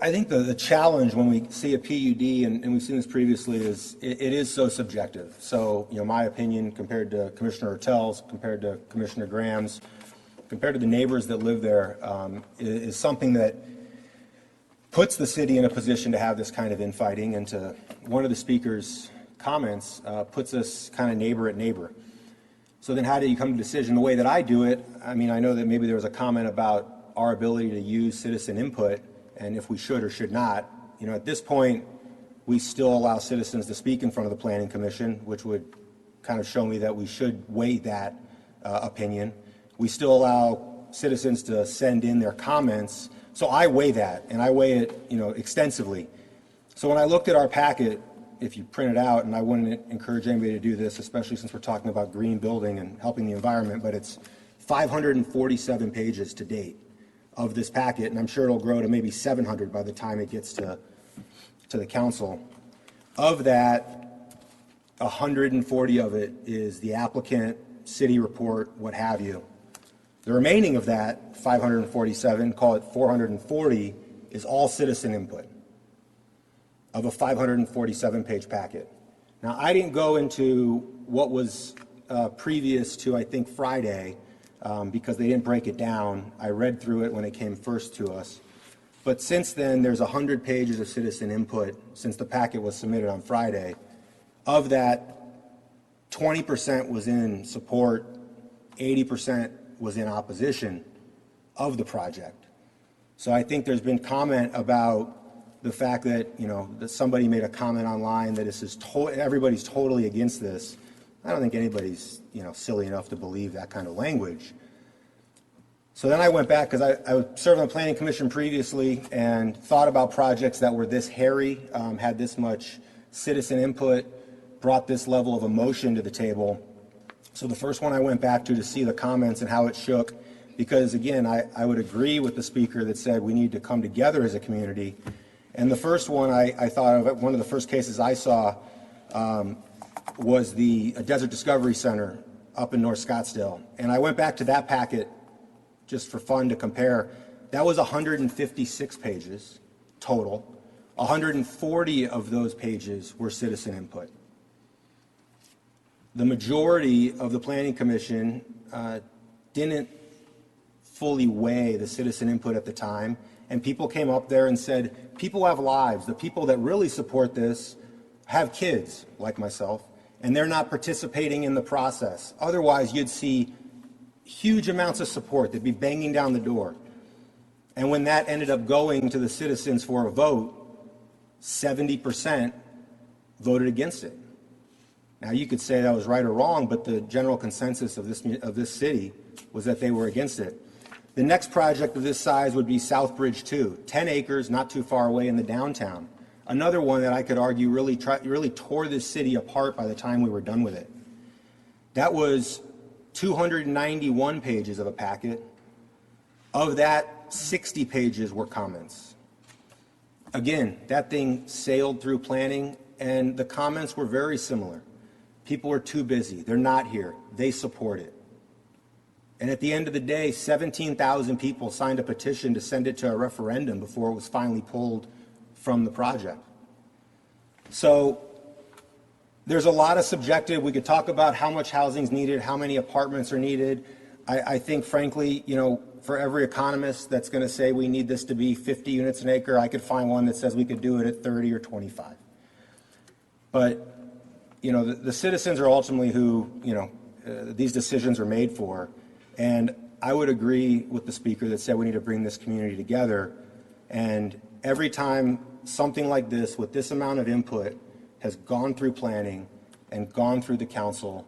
I think the challenge when we see a PUD, and we've seen this previously, is it is so subjective. So, my opinion compared to Commissioner Ortell's, compared to Commissioner Graham's, compared to the neighbors that live there, is something that puts the city in a position to have this kind of infighting, and to one of the speaker's comments puts us kind of neighbor at neighbor. So then how do you come to a decision? The way that I do it, I know that maybe there was a comment about our ability to use citizen input and if we should or should not. At this point, we still allow citizens to speak in front of the Planning Commission, which would kind of show me that we should weigh that opinion. We still allow citizens to send in their comments. So I weigh that, and I weigh it, extensively. So when I looked at our packet, if you print it out, and I wouldn't encourage anybody to do this, especially since we're talking about green building and helping the environment, but it's 547 pages to date of this packet, and I'm sure it'll grow to maybe 700 by the time it gets to the council. Of that, 140 of it is the applicant, city report, what have you. The remaining of that 547, call it 440, is all citizen input of a 547-page packet. Now, I didn't go into what was previous to, I think, Friday, because they didn't break it down. I read through it when it came first to us. But since then, there's 100 pages of citizen input since the packet was submitted on Friday. Of that, 20% was in support, 80% was in opposition of the project. So I think there's been comment about the fact that, that somebody made a comment online that this is everybody's totally against this. I don't think anybody's, silly enough to believe that kind of language. So then I went back, because I was serving on the Planning Commission previously and thought about projects that were this hairy, had this much citizen input, brought this level of emotion to the table. So the first one I went back to see the comments and how it shook, because again, I would agree with the speaker that said we need to come together as a community. And the first one I thought of, one of the first cases I saw was the Desert Discovery Center up in North Scottsdale. And I went back to that packet just for fun to compare. That was 156 pages total. 140 of those pages were citizen input. The majority of the Planning Commission didn't fully weigh the citizen input at the time, and people came up there and said, people have lives. The people that really support this have kids, like myself, and they're not participating in the process. Otherwise, you'd see huge amounts of support. They'd be banging down the door. And when that ended up going to the citizens for a vote, 70% voted against it. Now, you could say that was right or wrong, but the general consensus of this city was that they were against it. The next project of this size would be Southbridge 2, 10 acres, not too far away in the downtown. Another one that I could argue really tore this city apart by the time we were done with it. That was 291 pages of a packet. Of that, 60 pages were comments. Again, that thing sailed through planning, and the comments were very similar. People are too busy. They're not here. They support it. And at the end of the day, 17,000 people signed a petition to send it to a referendum before it was finally pulled from the project. So there's a lot of subjective. We could talk about how much housing is needed, how many apartments are needed. I think, frankly, for every economist that's going to say we need this to be 50 units an acre, I could find one that says we could do it at 30 or 25. But the citizens are ultimately who, these decisions are made for. And I would agree with the speaker that said we need to bring this community together. And every time something like this, with this amount of input, has gone through planning and gone through the council,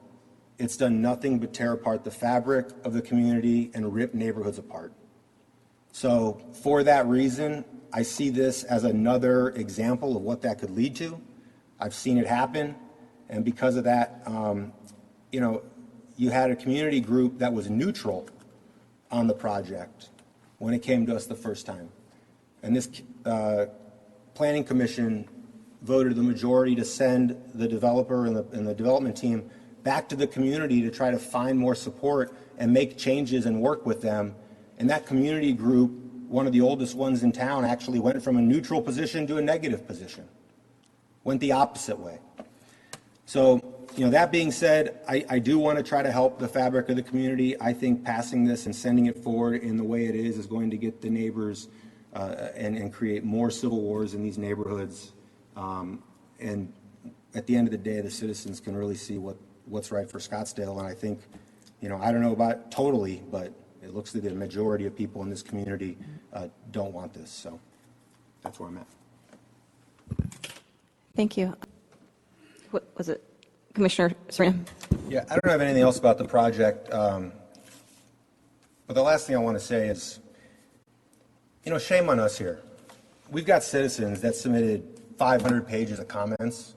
it's done nothing but tear apart the fabric of the community and rip neighborhoods apart. So for that reason, I see this as another example of what that could lead to. I've seen it happen. And because of that, you had a community group that was neutral on the project when it came to us the first time. And this Planning Commission voted the majority to send the developer and the development team back to the community to try to find more support and make changes and work with them. And that community group one of the oldest ones in town actually went from a neutral position to a negative position, went the opposite way. So, that being said, I do want to try to help the fabric of the community. I think passing this and sending it forward in the way it is going to get the neighbors and create more civil wars in these neighborhoods. And at the end of the day, the citizens can really see what's right for Scottsdale. And I think, I don't know about totally, but it looks like the majority of people in this community don't want this. So that's where I'm at. Thank you. What was it? Commissioner Serena? Yeah, I don't have anything else about the project. But the last thing I want to say is, shame on us here. We've got citizens that submitted 500 pages of comments,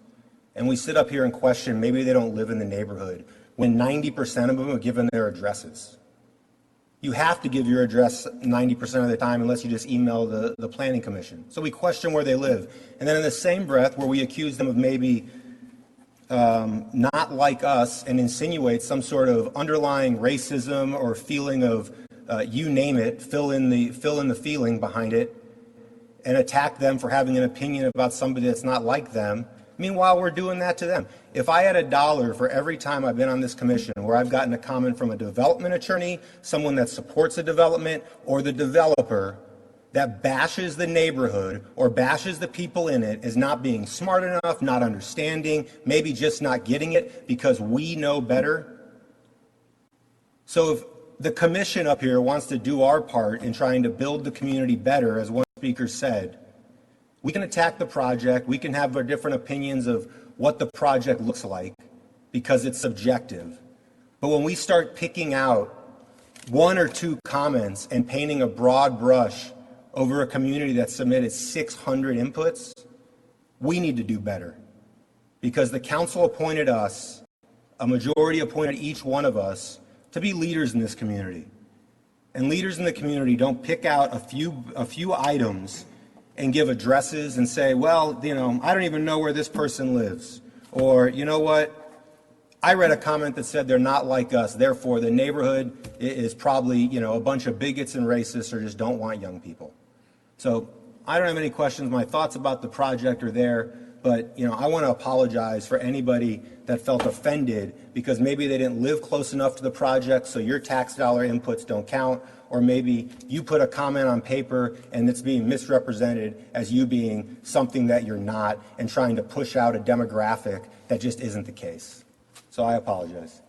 and we sit up here and question maybe they don't live in the neighborhood when 90% of them have given their addresses. You have to give your address 90% of the time unless you just email the planning commission. So we question where they live. And then in the same breath where we accuse them of maybe not like us and insinuate some sort of underlying racism or feeling of, you name it, fill in the feeling behind it, and attack them for having an opinion about somebody that's not like them. Meanwhile, we're doing that to them. If I had $1 for every time I've been on this commission where I've gotten a comment from a development attorney, someone that supports a development, or the developer that bashes the neighborhood or bashes the people in it as not being smart enough, not understanding, maybe just not getting it because we know better. So if the commission up here wants to do our part in trying to build the community better, as one speaker said, we can attack the project, we can have our different opinions of what the project looks like because it's subjective. But when we start picking out one or two comments and painting a broad brush over a community that submitted 600 inputs, we need to do better. Because the council appointed us, a majority appointed each one of us, to be leaders in this community. And leaders in the community don't pick out a few items and give addresses and say, well, I don't even know where this person lives. Or, you know what? I read a comment that said they're not like us, therefore the neighborhood is probably, a bunch of bigots and racists or just don't want young people. So I don't have any questions. My thoughts about the project are there, but I want to apologize for anybody that felt offended because maybe they didn't live close enough to the project, so your tax dollar inputs don't count, or maybe you put a comment on paper and it's being misrepresented as you being something that you're not and trying to push out a demographic that just isn't the case. So I apologize.